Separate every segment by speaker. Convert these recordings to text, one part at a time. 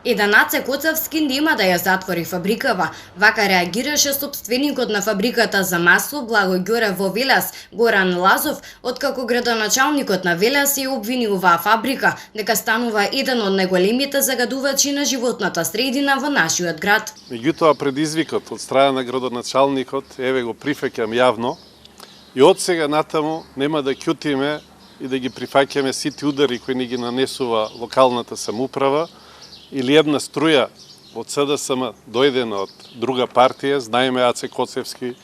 Speaker 1: Еден Аце Коцевски нема да ја затвори фабрикава. Вака реагираше сопственикот на фабриката за масло Благој Ѓоре во Велес, Горан Лазов, откако градоначалникот на Велес ја обвини оваа фабрика дека станува еден од најголемите загадувачи на животната средина во нашиот град.
Speaker 2: Меѓутоа предизвикот од страна на градоначалникот, еве го прифаќам јавно, и од сега натаму нема да ќутиме и да ги прифаќаме сите удари кои ни ги нанесува локалната самоуправа, или една струја од СДСМ дојдена од друга партија, знаеме Аце Коцевски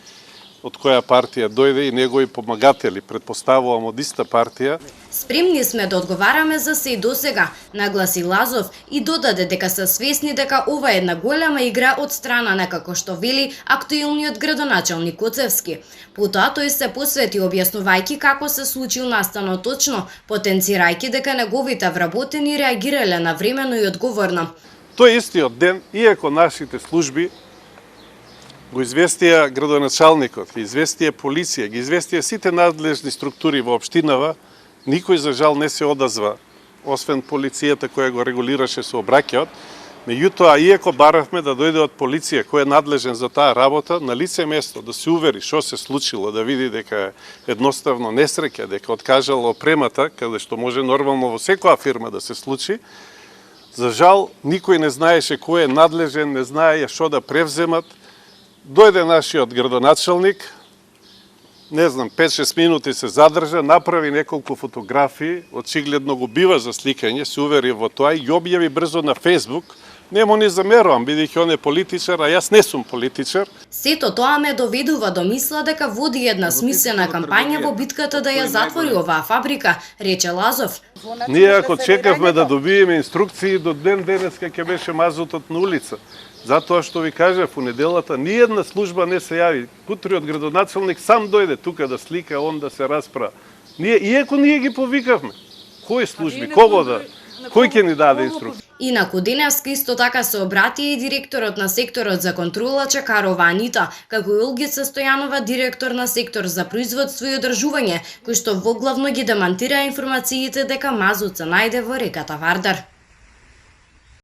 Speaker 2: од која партија дојде и негови помагатели, предпоставувам од иста партија.
Speaker 1: Спремни сме да одговараме за се и досега, нагласи Лазов и додаде дека се свесни дека ова е една голема игра од страна на, како што вели, актуелниот градоначалник Коцевски. Потоа тој се посвети објаснувајќи како се случил настанот точно, потенцирајќи дека неговите вработени реагирале навремено и одговорно.
Speaker 2: Тој истиот ден, иако нашите служби го известија градоначалникот, ги известија полиција, ги известија сите надлежни структури во општинава, никој за жал не се одазва, освен полицијата која го регулираше сообраќајот. Меѓутоа, иако баравме да дојде од полиција кој е надлежен за таа работа, на лице место да се увери што се случило, да види дека едноставно несреќа, дека откажала опремата, каде што може нормално во секоја фирма да се случи, за жал никој не знаеше кој е надлежен, не знаеја што да превземат. Дојде нашиот градоначалник, не знам, 5-6 минути се задржа, направи неколку фотографии, очигледно го бива за сликање, се увери во тоа и објави брзо на Facebook. Нему ни замерувам, бидејќи он е политичар, а јас не сум политичар.
Speaker 1: Сето тоа ме доведува до мисла дека води една смислена кампања во битката да ја затвори оваа фабрика, рече Лазов.
Speaker 2: Ние ако чекавме да добиеме инструкции, до ден денеска ќе беше мазутот на улица. Затоа што ви кажав, у неделата ниједна служба не се јави. Утриот градоначалник сам дојде тука да слика, он да се распра. Иако ние ги повикавме. Кои служби, кого да, кој ќе ни даде инструкција?
Speaker 1: Инаку денеска исто така се обрати и директорот на секторот за контрола Чакарова Анита, како и Олгица Стојанова, директор на сектор за производство и одржување, кој што воглавно ги демантира информациите дека мазут се најде во реката Вардар.